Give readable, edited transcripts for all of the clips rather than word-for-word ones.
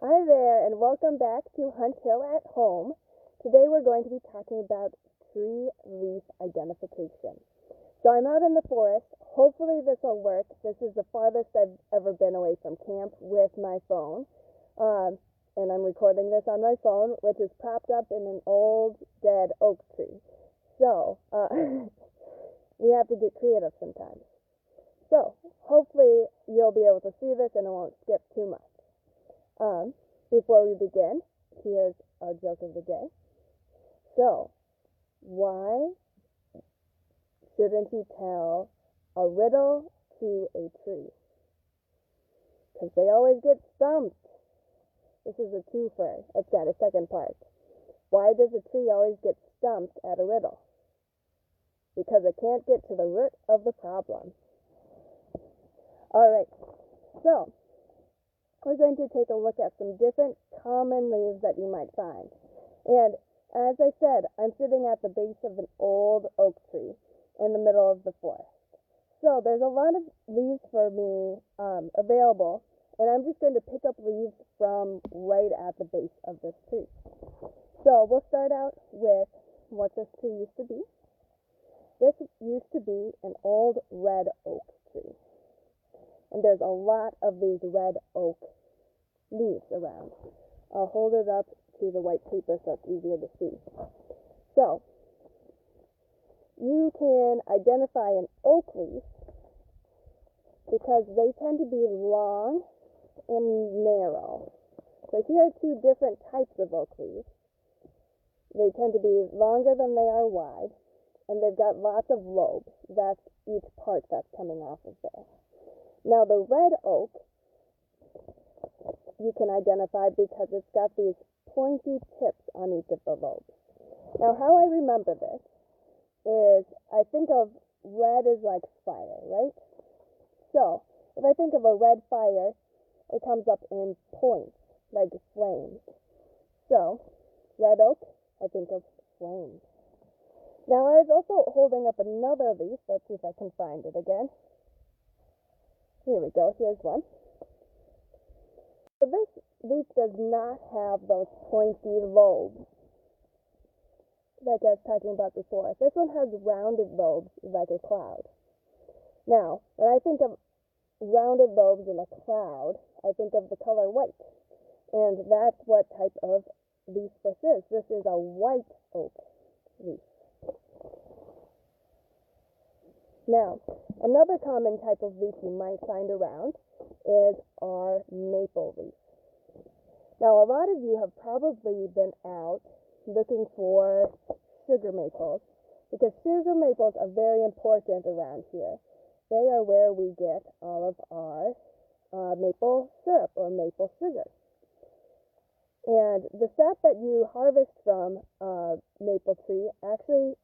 Hi there, and welcome back to Hunt Hill at Home. Today we're going to be talking about tree leaf identification. So I'm out in the forest. Hopefully this will work. This is the farthest I've ever been away from camp with my phone. And I'm recording this on my phone, which is propped up in an old, dead oak tree. So, we have to get creative sometimes. So, hopefully you'll be able to see this and it won't skip too much. Before we begin, here's our joke of the day. So, why shouldn't you tell a riddle to a tree? Because they always get stumped. This is a twofer. It's got a second part. Why does a tree always get stumped at a riddle? Because it can't get to the root of the problem. Alright, so we're going to take a look at some different common leaves that you might find. And as I said, I'm sitting at the base of an old oak tree in the middle of the forest. So there's a lot of leaves for me available, and I'm just going to pick up leaves from right at the base of this tree. So we'll start out with what this tree used to be. This used to be an old red oak tree. And there's a lot of these red oak leaves around. I'll hold it up to the white paper so it's easier to see. So, you can identify an oak leaf because they tend to be long and narrow. So here are two different types of oak leaves. They tend to be longer than they are wide, and they've got lots of lobes. That's each part that's coming off of there. Now the red oak, you can identify because it's got these pointy tips on each of the lobes. Now how I remember this is I think of red as like fire, right? So if I think of a red fire, it comes up in points, like flames. So red oak, I think of flames. Now I was also holding up another leaf. Let's see if I can find it again. Here we go, here's one. So this leaf does not have those pointy lobes like I was talking about before. This one has rounded lobes like a cloud. Now, when I think of rounded lobes in a cloud, I think of the color white. And that's what type of leaf this is. This is a white oak leaf. Now, another common type of leaf you might find around is our maple leaf. Now, a lot of you have probably been out looking for sugar maples because sugar maples are very important around here. They are where we get all of our maple syrup or maple sugar. And the sap that you harvest from a maple tree actually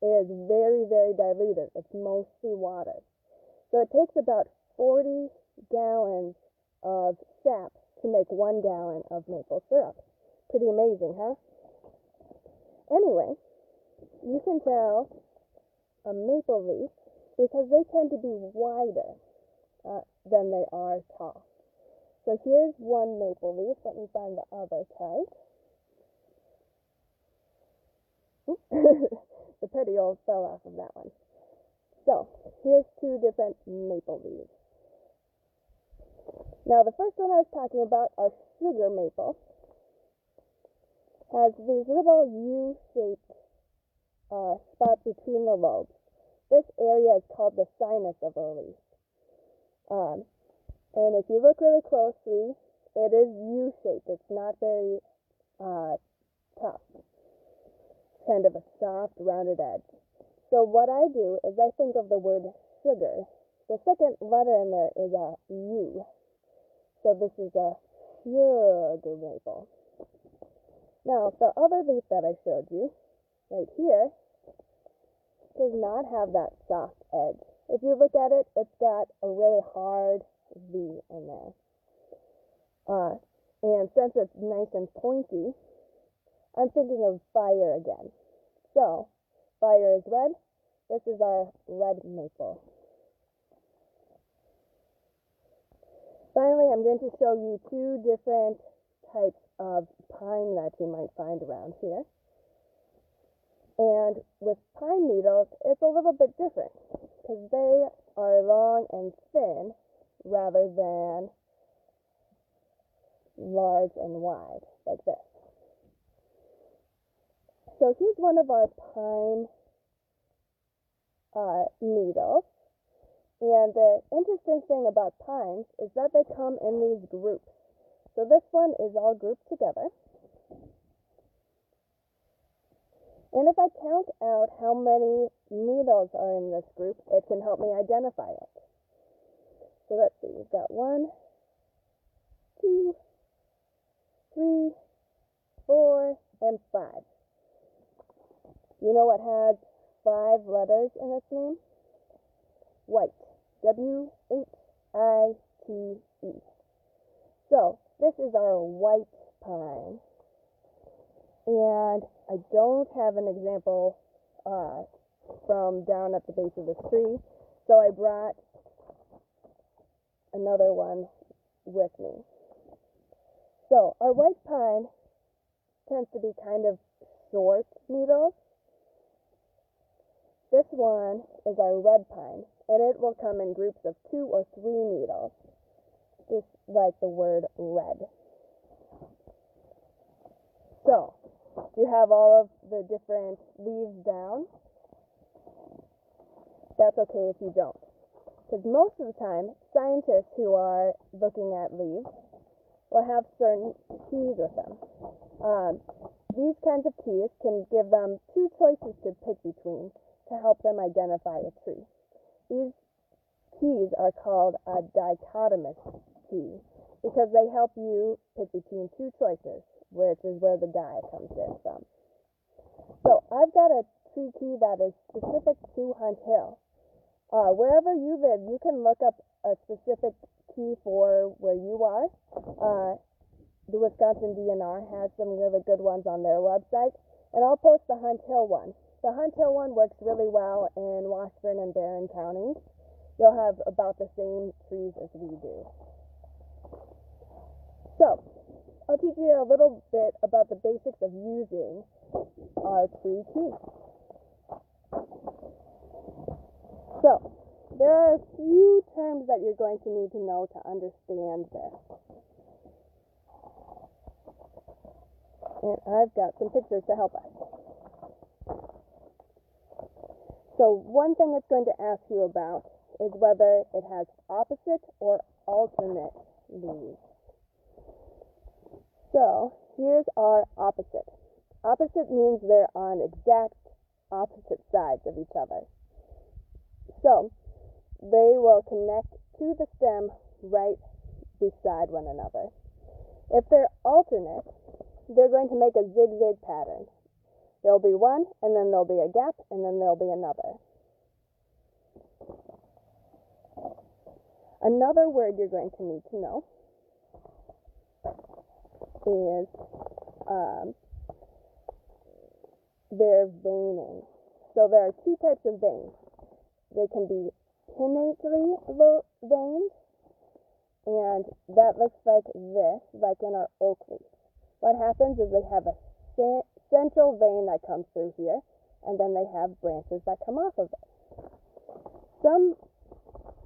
is very, very diluted. It's mostly water. So it takes about 40 gallons of sap to make 1 gallon of maple syrup. Pretty amazing, huh? Anyway, you can tell a maple leaf because they tend to be wider than they are tall. So here's one maple leaf. Let me find the other type. The petiole fell off of that one. So, here's two different maple leaves. Now, the first one I was talking about, our sugar maple, has these little U-shaped spots between the lobes. This area is called the sinus of a leaf. And if you look really closely, it is U-shaped. It's not very tough. Kind of a soft, rounded edge. So what I do is I think of the word sugar. The second letter in there is a U. So this is a sugar maple. Now, the other leaf that I showed you, right here, does not have that soft edge. If you look at it, it's got a really hard V in there. And since it's nice and pointy, I'm thinking of fire again. So, fire is red. This is our red maple. Finally, I'm going to show you two different types of pine that you might find around here. And with pine needles, it's a little bit different because they are long and thin rather than large and wide like this. So here's one of our pine needles. And the interesting thing about pines is that they come in these groups. So this one is all grouped together. And if I count out how many needles are in this group, it can help me identify it. So let's see, we've got 1, 2, 3, 4, and 5. You know what has 5 letters in its name? White. W-H-I-T-E. So, this is our white pine. And I don't have an example from down at the base of this tree, so I brought another one with me. So, our white pine tends to be kind of short needles. This one is our red pine, and it will come in groups of 2 or 3 needles, just like the word red. So, do you have all of the different leaves down? That's okay if you don't, because most of the time, scientists who are looking at leaves will have certain keys with them. These kinds of keys can give them 2 choices to pick between to help them identify a tree. These keys are called a dichotomous key because they help you pick between 2 choices, which is where the die comes in from. So I've got a tree key that is specific to Hunt Hill. Wherever you live, you can look up a specific key for where you are. The Wisconsin DNR has some really good ones on their website, and I'll post the Hunt Hill one. The Hunt Hill one works really well in Washburn and Barron counties. You'll have about the same trees as we do. So, I'll teach you a little bit about the basics of using our tree key. So, there are a few terms that you're going to need to know to understand this. And I've got some pictures to help us. So one thing it's going to ask you about is whether it has opposite or alternate leaves. So here's our opposite. Opposite means they're on exact opposite sides of each other. So they will connect to the stem right beside one another. If they're alternate, they're going to make a zigzag pattern. There'll be one, and then there'll be a gap, and then there'll be another. Another word you're going to need to know is their veining. So there are 2 types of veins. They can be pinnately veined, and that looks like this, like in our oak leaf. What happens is they have a central vein that comes through here, and then they have branches that come off of it. Some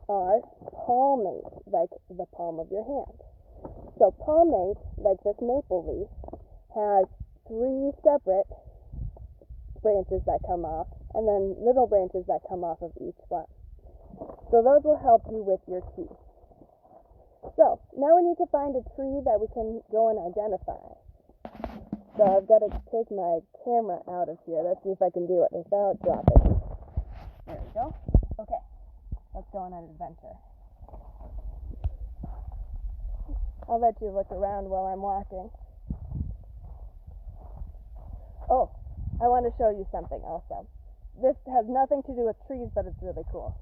are palmate, like the palm of your hand. So palmate, like this maple leaf, has 3 separate branches that come off, and then little branches that come off of each one. So those will help you with your key. So now we need to find a tree that we can go and identify. So I've got to take my camera out of here. Let's see if I can do it without dropping. There we go. Okay, let's go on an adventure. I'll let you look around while I'm walking. Oh, I want to show you something also. This has nothing to do with trees, but it's really cool.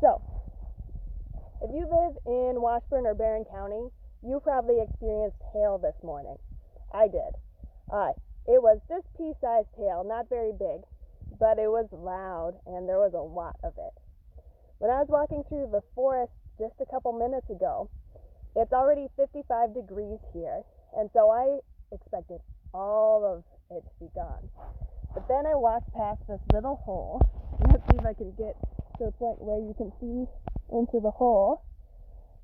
So, if you live in Washburn or Barron County, you probably experienced hail this morning. I did. It was just pea-sized hail, not very big, but it was loud and there was a lot of it. When I was walking through the forest just a couple minutes ago, it's already 55 degrees here, and so I expected all of it to be gone. But then I walked past this little hole. Let's see if I can get to a point where you can see into the hole.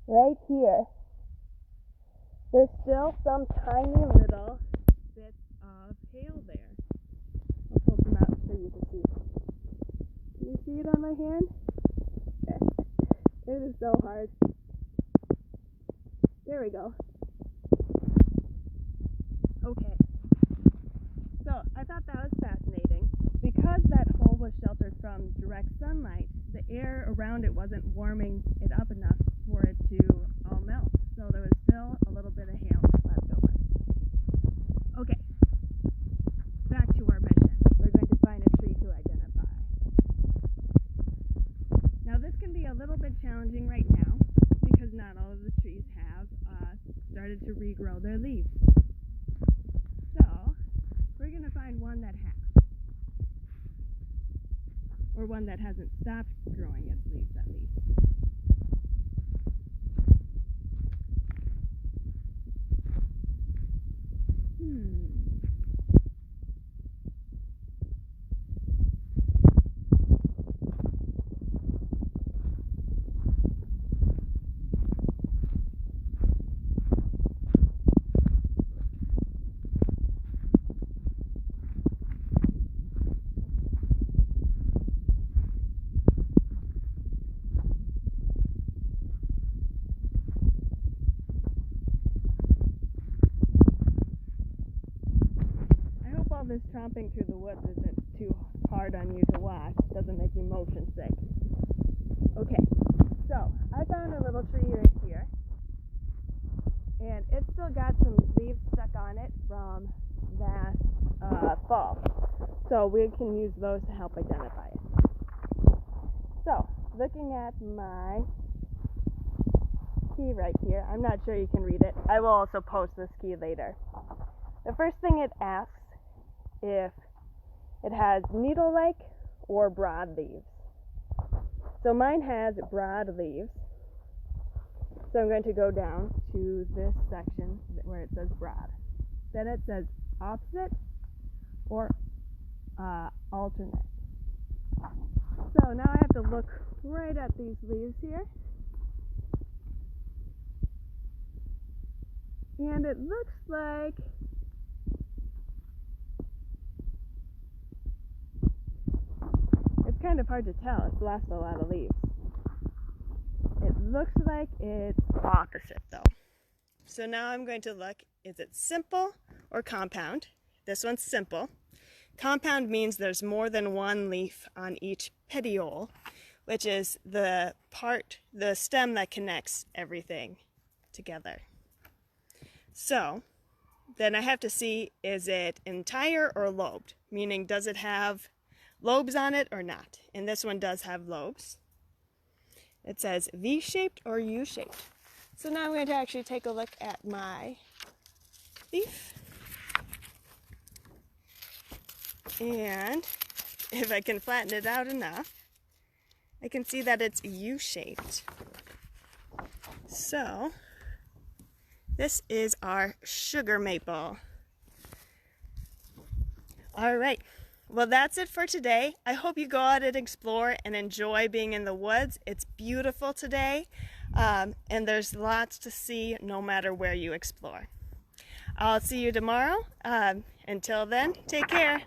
Right here, there's still some tiny little bits of hail there. I'll pull some out so you can see. Can you see it on my hand? It is so hard. There we go. Okay. So I thought that was fascinating. Because that hole was sheltered from direct sunlight, the air around it wasn't warming it up enough for it to all melt. So there was still a little bit of hail left over. Okay. Back to our mission. We're going to find a tree to identify. Now this can be a little bit challenging right now because not all of the trees have started to regrow their leaves. So we're going to find one that has, or one that hasn't stopped growing its leaves at least. This tromping through the woods isn't too hard on you to watch. It doesn't make you motion sick. Okay, so I found a little tree right here, and it's still got some leaves stuck on it from last fall, so we can use those to help identify it. So, looking at my key right here, I'm not sure you can read it. I will also post this key later. The first thing it asks if it has needle-like or broad leaves. So mine has broad leaves. So I'm going to go down to this section where it says broad. Then it says opposite or alternate. So now I have to look right at these leaves here. And it looks like kind of hard to tell. It's lost a lot of leaves. It looks like it's opposite though. So now I'm going to look, is it simple or compound? This one's simple. Compound means there's more than one leaf on each petiole, which is the stem that connects everything together. So then I have to see, is it entire or lobed? Meaning, does it have lobes on it or not? And this one does have lobes. It says V-shaped or U-shaped. So now I'm going to actually take a look at my leaf. And if I can flatten it out enough, I can see that it's U-shaped. So this is our sugar maple. All right. Well, that's it for today. I hope you go out and explore and enjoy being in the woods. It's beautiful today, and there's lots to see no matter where you explore. I'll see you tomorrow. Until then, take care.